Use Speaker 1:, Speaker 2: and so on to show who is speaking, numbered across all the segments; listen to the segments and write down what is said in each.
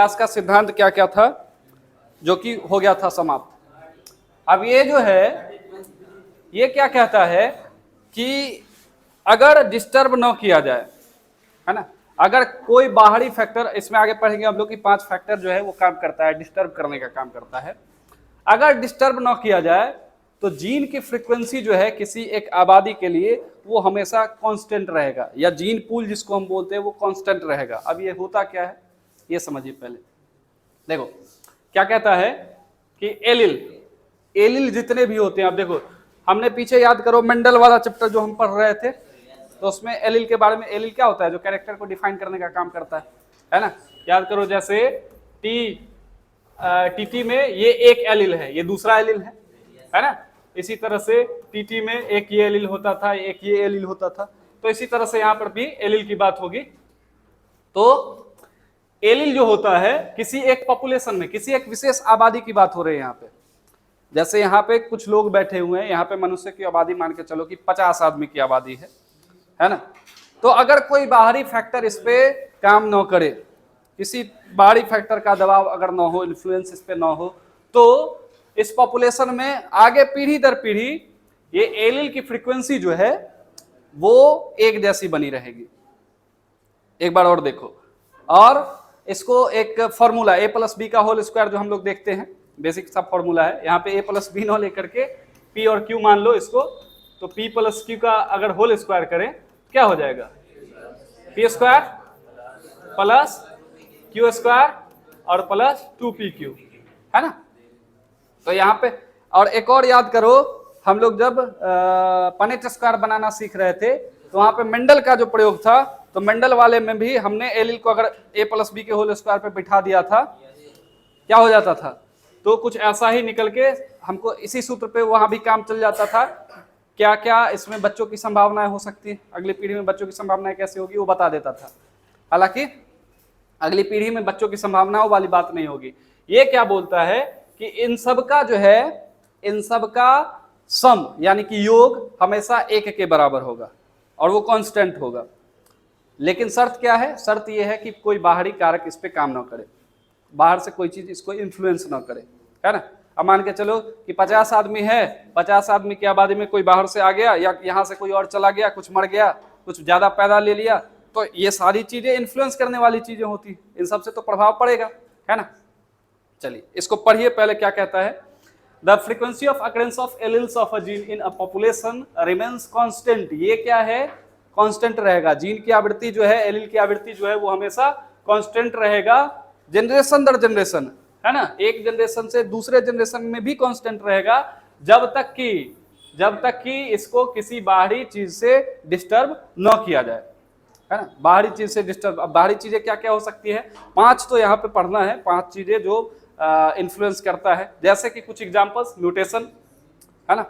Speaker 1: विकास का सिद्धांत क्या क्या था जो कि हो गया था समाप्त। अब ये जो है ये क्या कहता है कि अगर डिस्टर्ब न किया जाए, है ना, अगर कोई बाहरी फैक्टर, इसमें आगे पढ़ेंगे हम लोग कि 5 फैक्टर जो है वो काम करता है, डिस्टर्ब करने का काम करता है। अगर डिस्टर्ब न किया जाए तो जीन की फ्रीक्वेंसी जो है किसी एक आबादी के लिए वो हमेशा कांस्टेंट रहेगा, या जीन पूल जिसको हम बोलते हैं वो कांस्टेंट रहेगा। अब ये होता क्या है ये समझिए पहले। देखो क्या कहता है कि एलिल जितने भी होते हैं, अब देखो हमने पीछे याद करो मेंडल वाला चैप्टर जो हम पढ़ रहे थे, तो उसमें एलिल के बारे में, एलिल क्या होता है, जो कैरेक्टर को डिफाइन करने का काम करता है ना। याद करो जैसे टीटी में ये एक एलिल है, ये दूसरा एलिल है ना। इसी तरह से टीटी में एक ये एलिल होता था, एक ये एलिल होता था। तो इसी तरह से यहाँ पर भी एलिल की बात होगी। तो एलिल जो होता है किसी एक पॉपुलेशन में, किसी एक विशेष आबादी की बात हो रही है यहाँ पे। जैसे यहाँ पे कुछ लोग बैठे हुए हैं, यहाँ पे मनुष्य की आबादी मान के चलो कि 50 आदमी की आबादी है ना। तो अगर कोई बाहरी फैक्टर इस पे काम न करे, किसी बाहरी फैक्टर का दबाव अगर न हो, इन्फ्लुएंस इस पे न हो, तो इस पॉपुलेशन में आगे पीढ़ी दर पीढ़ी ये एलिल की फ्रीक्वेंसी जो है वो एक जैसी बनी रहेगी। एक बार और देखो, और इसको एक फॉर्मूला a+b का होल स्क्वायर जो हम लोग देखते हैं, बेसिक सा फॉर्मूला है। यहाँ पे a+b न लेकर के p और q मान लो इसको, तो p+q का अगर होल स्क्वायर करें क्या हो जाएगा, p square plus q square और प्लस 2pq, है ना। तो यहाँ पे और एक और याद करो, हम लोग जब पनेट स्क्वायर बनाना सीख रहे थे तो वहां पे मेंडल का जो प्रयोग था, तो मेंडल वाले में भी हमने एलिल को अगर a+b के होल स्क्वायर पे बिठा दिया था, क्या हो जाता था, तो कुछ ऐसा ही निकल के हमको इसी सूत्र पे वहां भी काम चल जाता था। क्या क्या इसमें बच्चों की संभावनाएं हो सकती है, अगली पीढ़ी में बच्चों की संभावनाएं कैसे होगी वो बता देता था। हालांकि अगली पीढ़ी में बच्चों की संभावनाओं वाली बात नहीं होगी। ये क्या बोलता है कि इन सब का जो है, इन सब का सम यानी कि योग हमेशा 1 के बराबर होगा और वो कांस्टेंट होगा। लेकिन शर्त क्या है, शर्त ये है कि कोई बाहरी कारक इस पे काम ना करे, बाहर से कोई चीज इसको इन्फ्लुएंस ना करे, है ना। अब मान के चलो कि 50 आदमी है, 50 आदमी की आबादी में कोई बाहर से आ गया या यहाँ से कोई और चला गया, कुछ मर गया, कुछ ज्यादा पैदा ले लिया, तो ये सारी चीजें इन्फ्लुएंस करने वाली चीजें होती, इन सबसे तो प्रभाव पड़ेगा, है ना। चलिए इसको पढ़िए पहले क्या कहता है। The frequency of occurrence of alleles of a gene in a population remains constant. ये क्या है, कांस्टेंट रहेगा। जीन की आवृत्ति जो है, एलिल की आवृत्ति जो है वो हमेशा कांस्टेंट रहेगा जनरेशन दर जनरेशन, है ना। एक जनरेशन से दूसरे जनरेशन में भी कांस्टेंट रहेगा जब तक कि इसको किसी बाहरी चीज से डिस्टर्ब न किया जाए, है ना। बाहरी चीज से डिस्टर्ब, अब बाहरी चीजें क्या क्या हो सकती है, 5 तो यहाँ पे पढ़ना है, 5 चीजें जो इन्फ्लुएंस करता है। जैसे कि कुछ एग्जांपल्स, म्यूटेशन, है ना।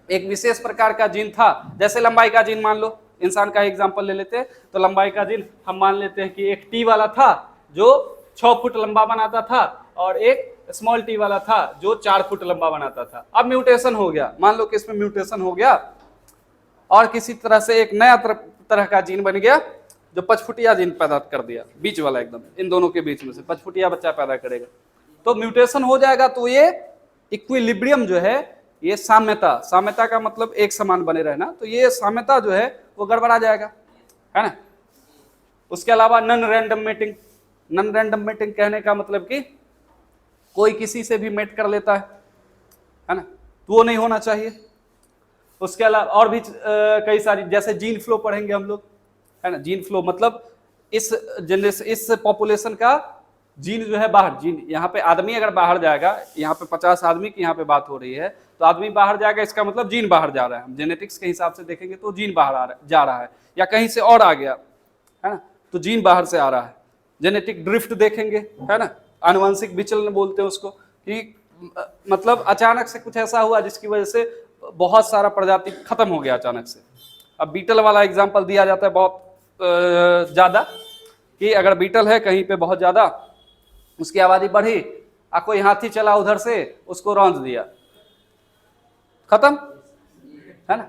Speaker 1: एक विशेष प्रकार का जीन था, जैसे लंबाई का जीन मान लो, इंसान का एग्जांपल ले लेते हैं, तो लंबाई का जीन हम मान लेते हैं कि एक टी वाला था जो 6 फुट लंबा बनाता था और एक स्मॉल टी वाला था जो 4 फुट लंबा बनाता था। अब म्यूटेशन हो गया, मान लो कि इसमें म्यूटेशन हो गया और किसी तरह से एक नया तरह का जीन बन गया जो 5 फुटिया जीन पैदा कर दिया, बीच वाला एकदम, इन दोनों के बीच में से 5 फुटिया बच्चा पैदा करेगा। तो म्यूटेशन हो जाएगा, तो ये इक्विलिब्रियम जो है, ये साम्यता का मतलब एक समान बने रहना, तो ये साम्यता जो है वो गड़बड़ा जाएगा, है ना। उसके अलावा नॉन रैंडम मेटिंग कहने का मतलब कि कोई किसी से भी मेट कर लेता है ना, तो वो नहीं होना चाहिए। उसके अलावा और भी कई सारी, जैसे जीन फ्लो पढ़ेंगे हम लोग, है ना। जीन फ्लो मतलब इस जनरेशन, इस पॉपुलेशन का जीन जो है बाहर, जीन यहाँ पे आदमी अगर बाहर जाएगा, यहाँ पे 50 आदमी की यहाँ पे बात हो रही है, तो आदमी बाहर जाएगा, इसका मतलब जीन बाहर जा रहा है। हम जेनेटिक्स के हिसाब से देखेंगे तो जीन बाहर जा रहा है, या कहीं से और आ गया, है ना, तो जीन बाहर से आ रहा है। जेनेटिक ड्रिफ्ट देखेंगे, है ना, आनुवंशिक विचलन बोलते हैं उसको, कि मतलब अचानक से कुछ ऐसा हुआ जिसकी वजह से बहुत सारा प्रजाति खत्म हो गया अचानक से। अब बीटल वाला एग्जाम्पल दिया जाता है बहुत ज्यादा, कि अगर बीटल है कहीं पे बहुत ज्यादा, उसकी आबादी बढ़ी, कोई हाथी चला उधर से, उसको रौंद दिया, खत्म, है ना,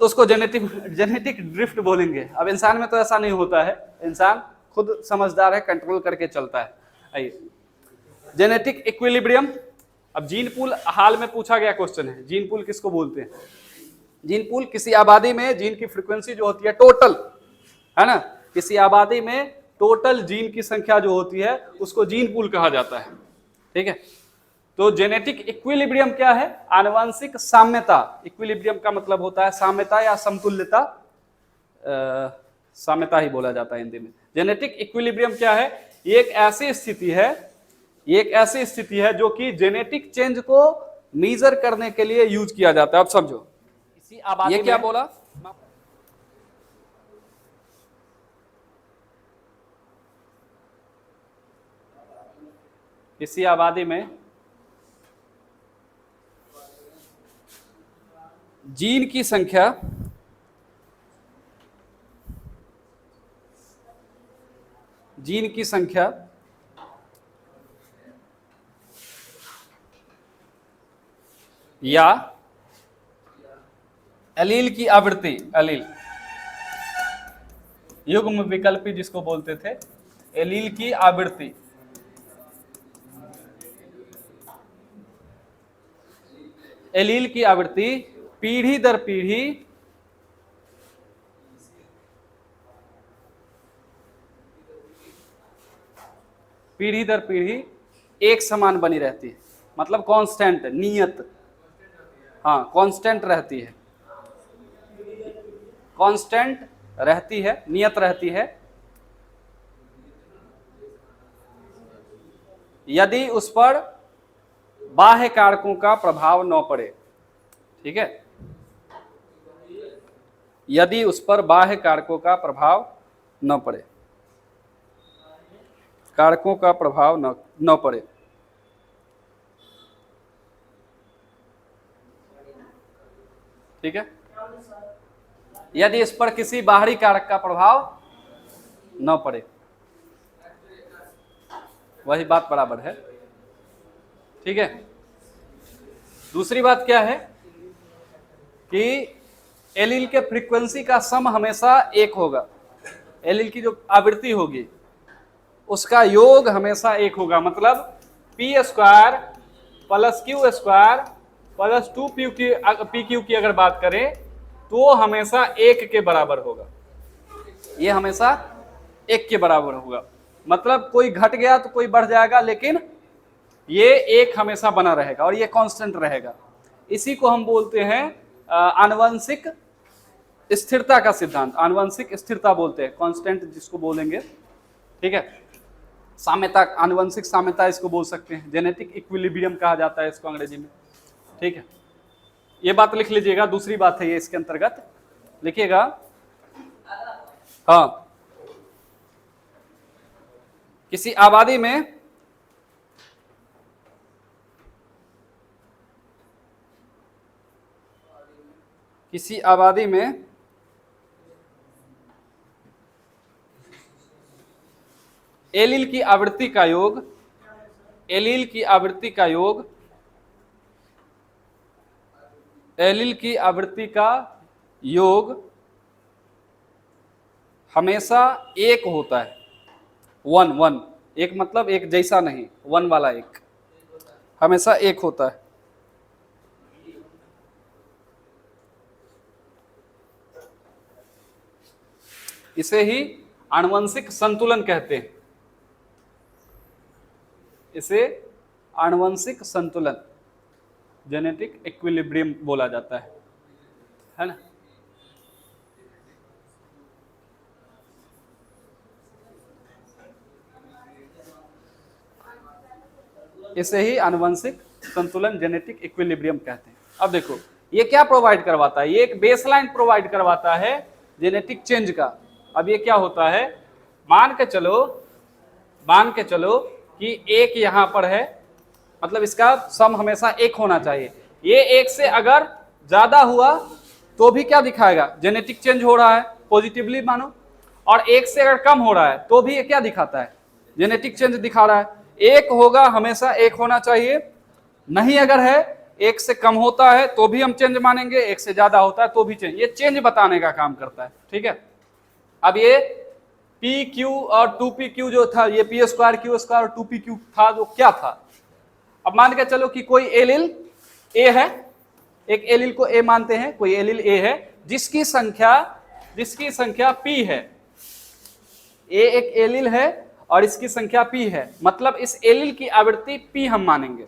Speaker 1: तो उसको जेनेटिक ड्रिफ्ट बोलेंगे। अब इंसान में तो ऐसा नहीं होता है, इंसान खुद समझदार है, कंट्रोल करके चलता है। आइए, जेनेटिक इक्विलिब्रियम। अब जीन पूल हाल में पूछा गया क्वेश्चन है, जीन पूल किसको बोलते हैं? जीन पूल किसी आबादी में जीन की फ्रीक्वेंसी जो होती है टोटल, है ना, किसी आबादी में टोटल जीन की संख्या जो होती है उसको जीन पूल कहा जाता है। ठीक है, तो जेनेटिक इक्विलिब्रियम क्या है? आनुवंशिक साम्यता। इक्विलिब्रियम का मतलब होता है साम्यता या समतुल्यता, साम्यता ही बोला जाता है हिंदी में। जेनेटिक इक्विलिब्रियम क्या है? ये एक ऐसी स्थिति है, ये एक ऐसी स्थिति है जो कि जेनेटिक चेंज को मेजर करने के लिए यूज किया जाता है। अब समझो, इसी आबादी ये क्या बोला? इसी आबादी में जीन की संख्या या एलील की आवृत्ति, एलील युग्म विकल्पी जिसको बोलते थे, एलील की आवृत्ति, एलील की आवृत्ति पीढ़ी दर पीढ़ी एक समान बनी रहती है। मतलब कांस्टेंट, नियत, हाँ कांस्टेंट रहती है, कांस्टेंट रहती है, नियत रहती है, यदि उस पर बाह्य कारकों का प्रभाव न पड़े। ठीक है, यदि उस पर बाह्य कारकों का प्रभाव न पड़े, कारकों का प्रभाव न पड़े। ठीक है, यदि इस पर किसी बाहरी कारक का प्रभाव न पड़े, वही बात बराबर है। ठीक है, दूसरी बात क्या है कि एलील के फ्रीक्वेंसी का सम हमेशा एक होगा। एलील की जो आवृत्ति होगी उसका योग हमेशा एक होगा। मतलब P square plus Q square plus 2 की अगर बात करें तो हमेशा एक के बराबर होगा, ये हमेशा एक के बराबर होगा। मतलब कोई घट गया तो कोई बढ़ जाएगा, लेकिन ये एक हमेशा बना रहेगा और ये कांस्टेंट रहेगा। इसी को हम बोलते हैं आनुवंशिक स्थिरता का सिद्धांत, आनुवंशिक स्थिरता बोलते हैं, कांस्टेंट जिसको बोलेंगे। ठीक है, साम्यता, आनुवंशिक साम्यता इसको बोल सकते हैं, जेनेटिक इक्विलिब्रियम कहा जाता है इसको अंग्रेजी में। ठीक है, ये बात लिख लीजिएगा, दूसरी बात है ये इसके अंतर्गत लिखिएगा। हाँ, किसी आबादी में एलील की आवृत्ति का योग, एलील की आवृत्ति का योग हमेशा एक होता है। वन, एक मतलब एक जैसा नहीं, वन वाला एक हमेशा एक होता है। इसे ही आनुवंशिक संतुलन कहते हैं, इसे आनुवंशिक संतुलन, जेनेटिक इक्विलिब्रियम बोला जाता है ना। इसे ही आनुवंशिक संतुलन, जेनेटिक इक्विलिब्रियम कहते हैं। अब देखो ये क्या प्रोवाइड करवाता है? ये एक बेसलाइन प्रोवाइड करवाता है जेनेटिक चेंज का। अब ये क्या होता है, मान के चलो कि एक यहां पर है, मतलब इसका सम हमेशा एक होना चाहिए। ये एक से अगर ज्यादा हुआ तो भी क्या दिखाएगा? जेनेटिक चेंज हो रहा है, पॉजिटिवली मानो। और एक से अगर कम हो रहा है तो भी ये क्या दिखाता है? जेनेटिक चेंज दिखा रहा है। एक होगा, हमेशा एक होना चाहिए, नहीं अगर है एक से कम होता है तो भी हम चेंज मानेंगे, एक से ज्यादा होता है तो भी चेंज। ये चेंज बताने का काम करता है। ठीक है, अब ये पी क्यू और 2pq जो था, ये p स्क्वायर क्यू स्क्वायर और 2pq था, जो क्या था। अब मान के चलो कि कोई एलिल ए है, एक एलिल को ए मानते हैं, कोई एलिल ए है जिसकी संख्या p है। ए एक एलिल है और इसकी संख्या p है, मतलब इस एलिल की आवृत्ति p हम मानेंगे।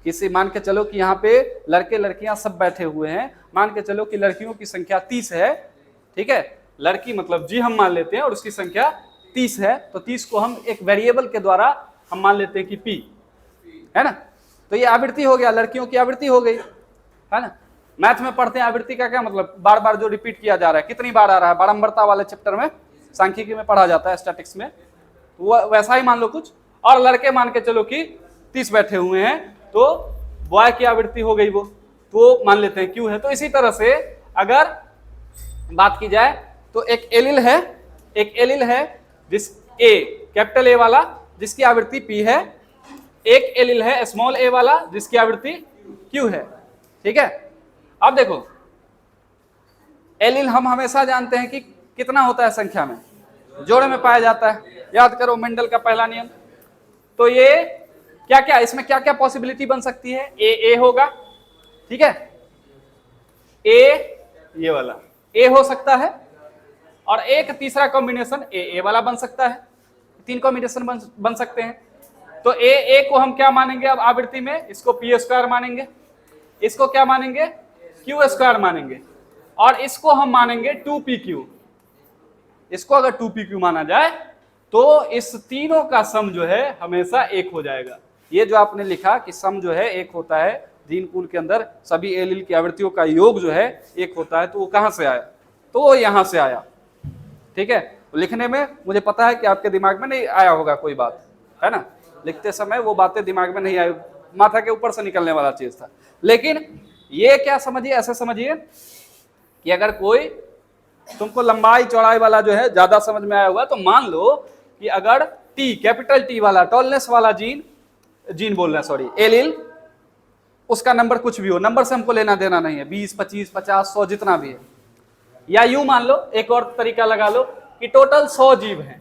Speaker 1: किसी मान के चलो कि यहाँ पे लड़के लड़कियां सब बैठे हुए हैं, मान के चलो कि लड़कियों की संख्या 30 है, ठीक है, लड़की मतलब जी हम मान लेते हैं और उसकी संख्या 30 है, तो 30 को हम एक वेरिएबल के द्वारा हम मान लेते हैं कि p है ना। तो ये आवृत्ति हो गया, लड़कियों की आवृत्ति हो गई, है ना। मैथ में पढ़ते हैं आवृत्ति का क्या मतलब, बार बार जो रिपीट किया जा रहा है, कितनी बार आ रहा है, बारंबारता वाले चैप्टर में सांख्यिकी में पढ़ा जाता है, स्टैटिक्स में, वो वैसा ही मान लो कुछ। और लड़के मान के चलो कि 30 बैठे हुए हैं, तो बॉय की आवृत्ति हो गई वो, तो मान लेते हैं क्यू है। तो इसी तरह से अगर बात की जाए तो एक एलिल है जिस ए कैपिटल ए वाला जिसकी आवृत्ति p है, एक एलिल है स्मॉल ए वाला जिसकी आवृत्ति q है, ठीक है। अब देखो एलिल हम हमेशा जानते हैं कि कितना होता है, संख्या में जोड़े में पाया जाता है, याद करो मेंडल का पहला नियम। तो ये क्या क्या, इसमें क्या क्या पॉसिबिलिटी बन सकती है, ए होगा, ठीक है, ए ये वाला ए हो सकता है, और एक तीसरा कॉम्बिनेशन ए वाला बन सकता है, 3 कॉम्बिनेशन बन सकते हैं। तो ए को हम क्या मानेंगे अब आवृत्ति में, इसको p स्क्वायर मानेंगे, इसको क्या मानेंगे q स्क्वायर मानेंगे, और इसको हम मानेंगे 2pq। इसको अगर 2pq माना जाए तो इस तीनों का सम जो है हमेशा 1 हो जाएगा। ये जो आपने लिखा कि सम जो है 1 होता है, जीन पूल के अंदर सभी एलिल की आवृत्तियों का योग जो है 1 होता है, तो वो कहां से आया, तो वो यहां से आया, ठीक है। लिखने में मुझे पता है कि आपके दिमाग में नहीं आया होगा कोई बात, है ना, लिखते समय वो बातें दिमाग में नहीं आई, माथा के ऊपर से निकलने वाला चीज था। लेकिन ये क्या समझिए, ऐसे समझिए कि अगर कोई तुमको लंबाई चौड़ाई वाला जो है ज्यादा समझ में आया हुआ, तो मान लो कि अगर टी कैपिटल टी वाला टॉलनेस वाला जीन बोल रहे हैं, सॉरी एलिल, उसका नंबर कुछ भी हो, नंबर से हमको लेना देना नहीं है, 20 25 50 100 जितना भी है। या यूं मान लो, एक और तरीका लगा लो कि टोटल 100 जीव हैं,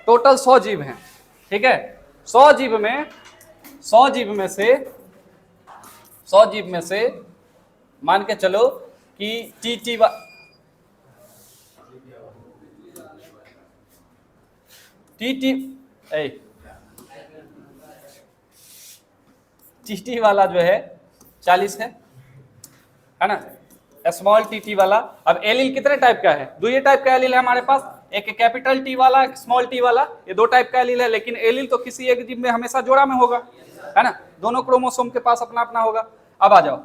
Speaker 1: टोटल 100 जीव हैं, ठीक है। 100 जीव में से मान के चलो कि टी वाला जो है 40 है ना, स्मॉल टी वाला। अब एलिल कितने टाइप का है, 2 टाइप का एलिल है हमारे पास, एक कैपिटल टी वाला, एक स्मॉल टी वाला, ये 2 टाइप का एलिल है। लेकिन एलिल तो किसी एक जीव में हमेशा जोड़ा में होगा, है ना, दोनों क्रोमोसोम के पास अपना अपना होगा। अब आ जाओ,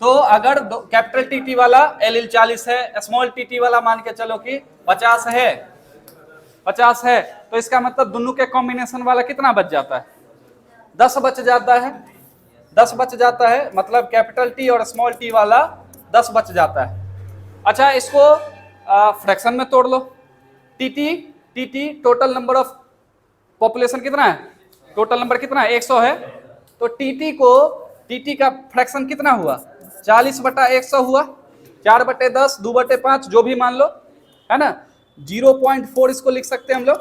Speaker 1: तो अगर कैपिटल टी वाला एलिल 40 है, स्मॉल टी वाला मान के चलो कि 50 है, तो इसका मतलब दोनों के कॉम्बिनेशन वाला कितना बच जाता है, 10 बच जाता है, मतलब कैपिटल टी और स्मॉल टी वाला 10 बच जाता है। अच्छा, इसको फ्रैक्शन में तोड़ लो, टी टोटल नंबर ऑफ पॉपुलेशन कितना है, टोटल नंबर कितना है 100 है, तो टी का फ्रैक्शन कितना हुआ, 40/100 हुआ, 4/10 2/5 जो भी मान लो, है ना। 0.4 इसको लिख सकते हैं हम लोग,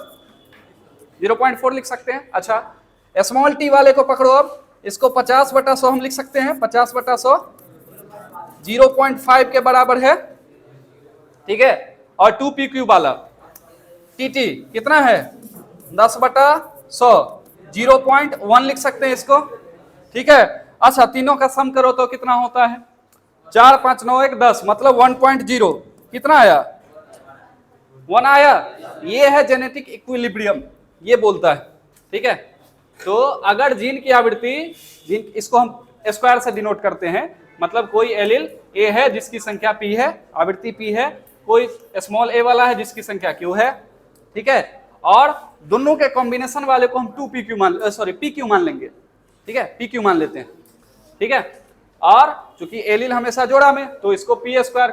Speaker 1: 0.4 लिख सकते हैं। अच्छा, स्मॉल टी वाले को पकड़ो, अब इसको 50/100 हम लिख सकते हैं, 50/100 0.5 के बराबर है, ठीक है। और 2pq वाला टी कितना है 10/100, 0.1 लिख सकते हैं इसको, ठीक है। अच्छा, तीनों का सम करो तो कितना होता है, 4 5 9 1 10, मतलब 1.0, कितना आया 1 आया। ये है जेनेटिक इक्विलिब्रियम, ये बोलता है, ठीक है। तो अगर जीन की आवृत्ति, इसको हम स्क्वायर से डिनोट करते हैं, मतलब कोई एलिल ए है जिसकी संख्या p है, आवृत्ति p है, कोई स्मॉल ए वाला है जिसकी संख्या q है, ठीक है, और दोनों के कॉम्बिनेशन वाले को हम pq मान लेंगे, ठीक है, pq मान लेते हैं, ठीक है। और चूंकि एलिल हमेशा जोड़ा में, तो इसको p स्क्वायर,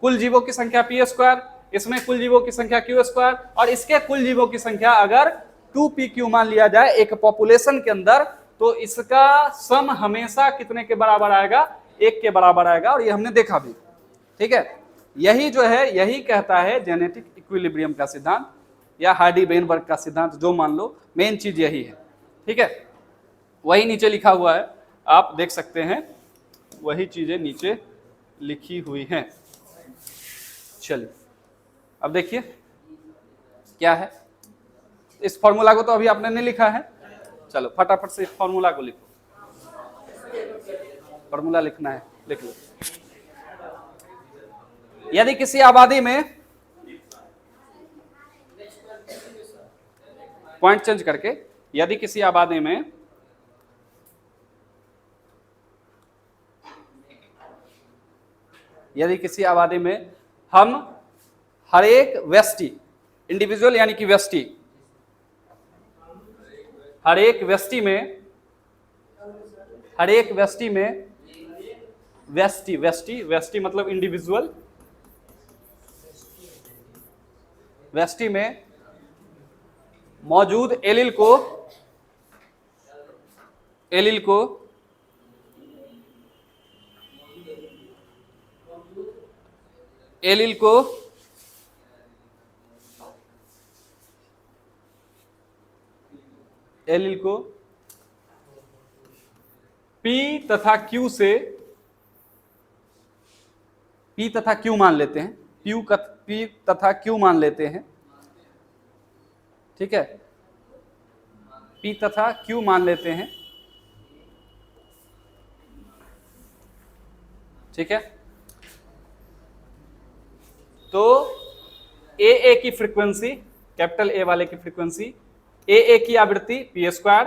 Speaker 1: कुल जीवों की संख्या p स्क्वायर, इसमें कुल जीवों की संख्या q स्क्वायर, और इसके कुल जीवों की संख्या अगर 2pq मान लिया जाए एक पॉपुलेशन के अंदर, तो इसका सम हमेशा कितने के बराबर आएगा, 1 के बराबर आएगा, और ये हमने देखा भी, ठीक है। यही जो है यही कहता है जेनेटिक इक्विलिब्रियम का सिद्धांत या हार्डी-वेनबर्ग का सिद्धांत, जो मान लो, मेन चीज यही है। ठीक है, वही नीचे लिखा हुआ है, आप देख सकते हैं, वही चीजें नीचे लिखी हुई हैं। चलिए अब देखिए क्या है, इस फॉर्मूला को तो अभी आपने नहीं लिखा है, चलो फटाफट से इस फॉर्मूला को लिखो, फॉर्मूला लिखना है, लिख लो। यदि किसी आबादी में, पॉइंट चेंज करके, यदि किसी आबादी में हम हर एक व्यष्टि, इंडिविजुअल यानी कि व्यष्टि, हर एक व्यष्टि में व्यष्टि मतलब इंडिविजुअल, व्यष्टि में मौजूद एलील को P तथा Q से, P तथा Q मान लेते हैं, P तथा Q मान लेते हैं, ठीक है, P तथा Q मान लेते हैं, ठीक है। तो AA की फ्रीक्वेंसी, कैपिटल A वाले की फ्रीक्वेंसी, AA की आवृत्ति P²